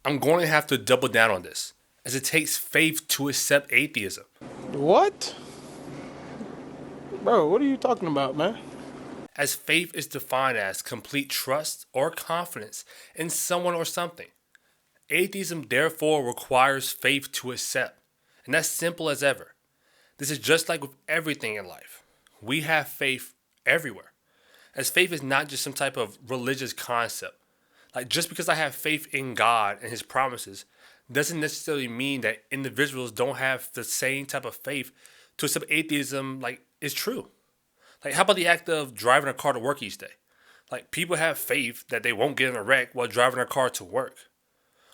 I'm going to have to double down on this, as it takes faith to accept atheism, What? Bro, what are you talking about, man? as faith is defined as complete trust or confidence in someone or something. Atheism therefore requires faith to accept, and that's simple as ever. This is just like with everything in life. We have faith everywhere, as faith is not just some type of religious concept. Like, just because I have faith in God and His promises doesn't necessarily mean that individuals don't have the same type of faith to accept atheism, like, is true. Like, how about the act of driving a car to work each day? Like, people have faith that they won't get in a wreck while driving a car to work.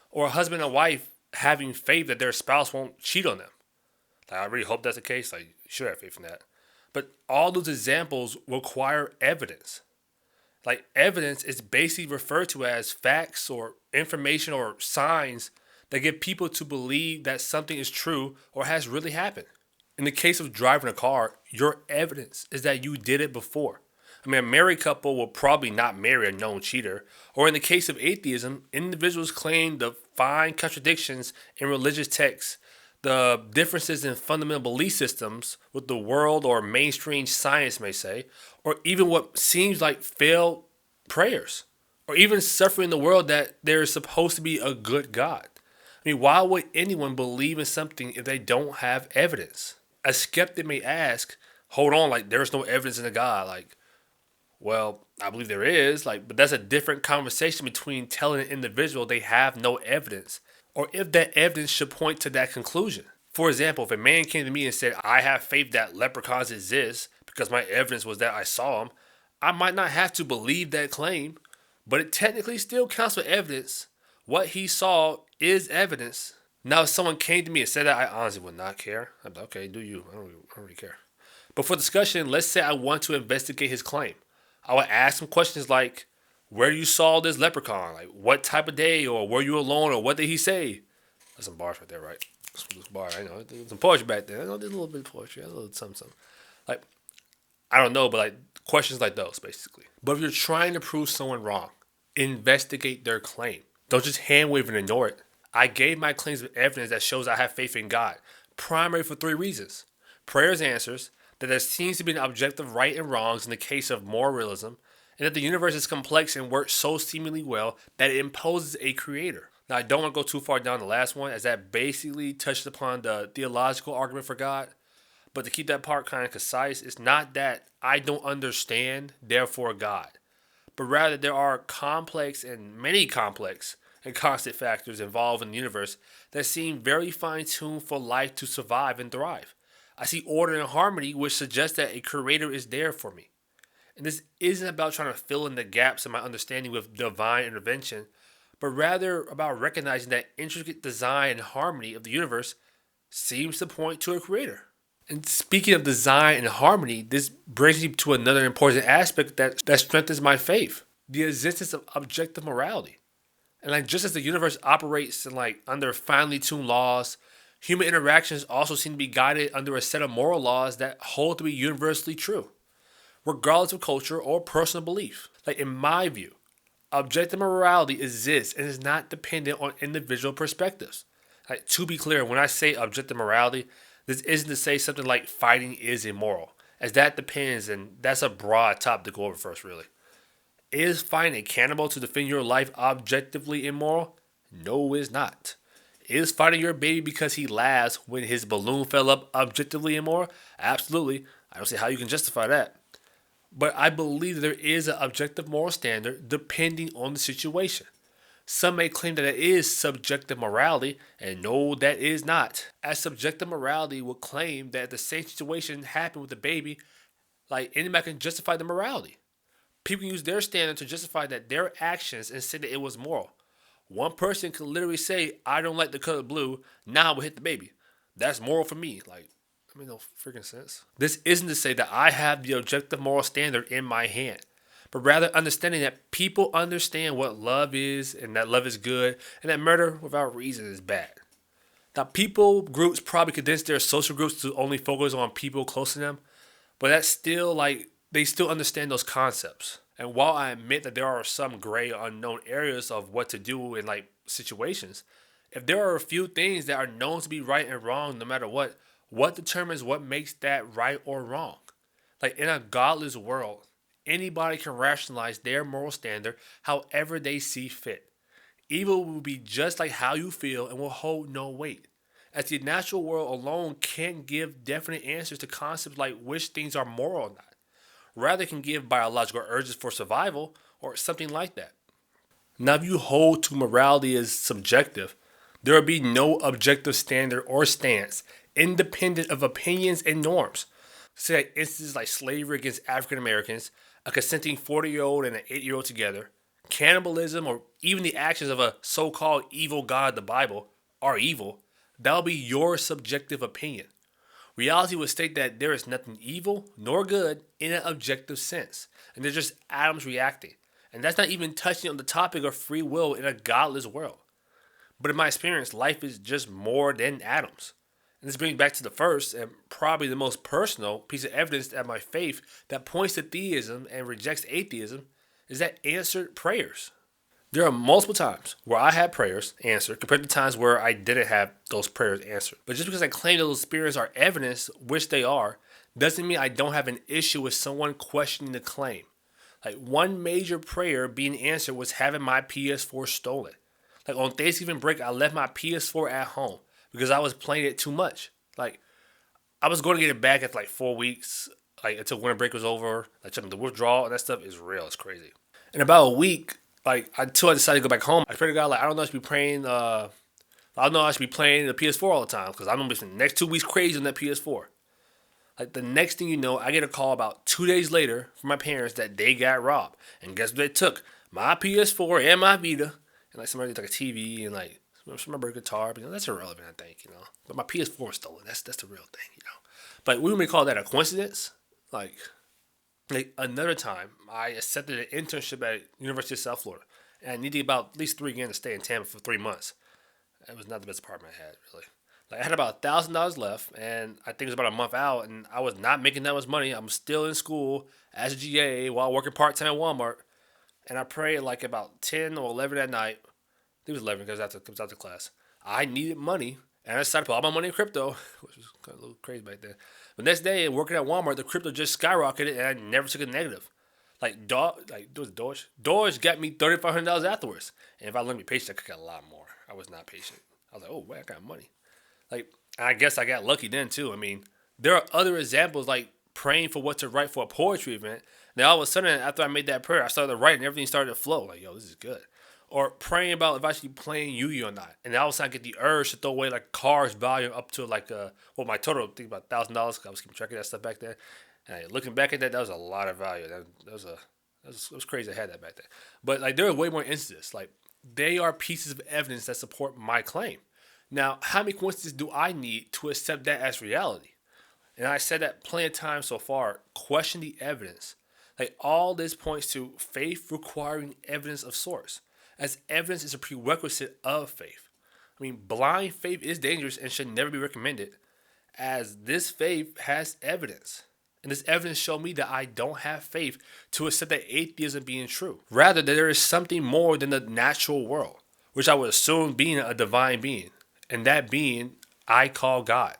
Or a husband and wife having faith that their spouse won't cheat on them. Like, I really hope that's the case. Like, you should have faith in that. But all those examples require evidence. Like, evidence is basically referred to as facts or information or signs that get people to believe that something is true or has really happened. In the case of driving a car, your evidence is that you did it before. I mean, a married couple will probably not marry a known cheater. Or in the case of atheism, individuals claim the fine contradictions in religious texts, the differences in fundamental belief systems with the world or mainstream science may say, or even what seems like failed prayers, or even suffering in the world that there is supposed to be a good God. I mean, why would anyone believe in something if they don't have evidence? A skeptic may ask, hold on, like, there's no evidence in a God. Like, well, I believe there is, like, but that's a different conversation between telling an individual they have no evidence, or if that evidence should point to that conclusion. For example, if a man came to me and said, I have faith that leprechauns exist because my evidence was that I saw them, I might not have to believe that claim, but it technically still counts for evidence. What he saw is evidence. Now, if someone came to me and said that, I honestly would not care. I'd be like, okay, do you? I don't really care. But for discussion, let's say I want to investigate his claim. I would ask him questions like, where you saw this leprechaun? Like, what type of day? Or were you alone? Or what did he say? That's some bars right there, right? That's bar. I know. There's some poetry back there. I know there's a little bit of poetry. A little something. Like, I don't know, but like questions like those, basically. But if you're trying to prove someone wrong, investigate their claim. Don't just hand wave and ignore it. I gave my claims with evidence that shows I have faith in God, primarily for three reasons: prayers answers, that there seems to be an objective right and wrongs in the case of moral realism, and that the universe is complex and works so seemingly well that it imposes a creator. Now, I don't want to go too far down the last one, as that basically touched upon the theological argument for God. But to keep that part kind of concise, it's not that I don't understand, therefore God, but rather there are complex and many complex and constant factors involved in the universe that seem very fine tuned for life to survive and thrive. I see order and harmony, which suggests that a creator is there for me. And this isn't about trying to fill in the gaps in my understanding with divine intervention, but rather about recognizing that intricate design and harmony of the universe seems to point to a creator. And speaking of design and harmony, this brings me to another important aspect that strengthens my faith: the existence of objective morality. And like, just as the universe operates in like under finely tuned laws, human interactions also seem to be guided under a set of moral laws that hold to be universally true, regardless of culture or personal belief. Like, in my view, objective morality exists and is not dependent on individual perspectives. Like, to be clear, when I say objective morality, this isn't to say something like fighting is immoral, as that depends, and that's a broad topic to go over first, really. Is fighting a cannibal to defend your life objectively immoral? No, it's not. Is fighting your baby because he laughs when his balloon fell up objectively immoral? Absolutely. I don't see how you can justify that. But I believe that there is an objective moral standard depending on the situation. Some may claim that it is subjective morality, and no, that is not. As subjective morality would claim that if the same situation happened with the baby, like, anybody can justify the morality. People can use their standard to justify that their actions and say that it was moral. One person could literally say, I don't like the color blue, now I will hit the baby. That's moral for me. Like, I mean, no freaking sense. This isn't to say that I have the objective moral standard in my hand, but rather understanding that people understand what love is and that love is good and that murder without reason is bad. Now, people groups probably condense their social groups to only focus on people close to them, but that's still like, they still understand those concepts. And while I admit that there are some gray unknown areas of what to do in like situations, if there are a few things that are known to be right and wrong no matter what determines what makes that right or wrong? Like in a godless world, anybody can rationalize their moral standard however they see fit. Evil will be just like how you feel and will hold no weight. As the natural world alone can't give definite answers to concepts like which things are moral or not. Rather, it can give biological urges for survival or something like that. Now, if you hold to morality as subjective, there will be no objective standard or stance independent of opinions and norms. Say like instances like slavery against African Americans, a consenting 40-year-old and an 8-year-old together, cannibalism, or even the actions of a so called evil God, the Bible, are evil, that'll be your subjective opinion. Reality would state that there is nothing evil nor good in an objective sense, and they're just atoms reacting. And that's not even touching on the topic of free will in a godless world. But in my experience, life is just more than atoms. And this brings me back to the first and probably the most personal piece of evidence that my faith that points to theism and rejects atheism is that answered prayers. There are multiple times where I had prayers answered compared to times where I didn't have those prayers answered. But just because I claim that those spirits are evidence, which they are, doesn't mean I don't have an issue with someone questioning the claim. Like one major prayer being answered was having my PS4 stolen. Like on Thanksgiving break, I left my PS4 at home because I was playing it too much. Like I was going to get it back after like 4 weeks, like until winter break was over. Like the withdrawal and that stuff is real. It's crazy. In about a week, like until I decided to go back home, I prayed to God like I don't know I should be praying. I don't know I should be playing the PS4 all the time because I'm gonna be spending the next 2 weeks crazy on that PS4. Like the next thing you know, I get a call about 2 days later from my parents that they got robbed, and guess what they took? My PS4 and my Vita, and like somebody like a TV and like some rubber guitar. But that's irrelevant, I think, But my PS4 was stolen. That's the real thing. But we may call that a coincidence. Like another time, I accepted an internship at University of South Florida, and I needed about at least $3,000 to stay in Tampa for 3 months. It was not the best apartment I had, really. Like I had about $1,000 left, and I think it was about a month out, and I was not making that much money. I'm still in school as a GA while working part time at Walmart, and I prayed like about 10 or 11 at night. I think it was 11 because it was after class. I needed money, and I decided to put all my money in crypto, which was kind of a little crazy back then. The next day, working at Walmart, the crypto just skyrocketed, and I never took a negative. Doge got me $3,500 afterwards. And if I let me patient, I could get a lot more. I was not patient. I was like, oh, wait, I got money. I guess I got lucky then, too. I mean, there are other examples, like praying for what to write for a poetry event. Now, all of a sudden, after I made that prayer, I started to write, and everything started to flow. Like, yo, this is good. Or praying about if I should be playing Yu-Gi-Oh or not. And all of a sudden I get the urge to throw away like car's value up to like my total, I think about $1,000 because I was keeping track of that stuff back then. And looking back at that was a lot of value. That was crazy I had that back then. But like there are way more instances. Like they are pieces of evidence that support my claim. Now, how many coincidences do I need to accept that as reality? And I said that plenty of times so far. Question the evidence. Like all this points to faith requiring evidence of source, as evidence is a prerequisite of faith. I mean, blind faith is dangerous and should never be recommended, as this faith has evidence. And this evidence showed me that I don't have faith to accept that atheism being true. Rather, that there is something more than the natural world, which I would assume being a divine being. And that being, I call God.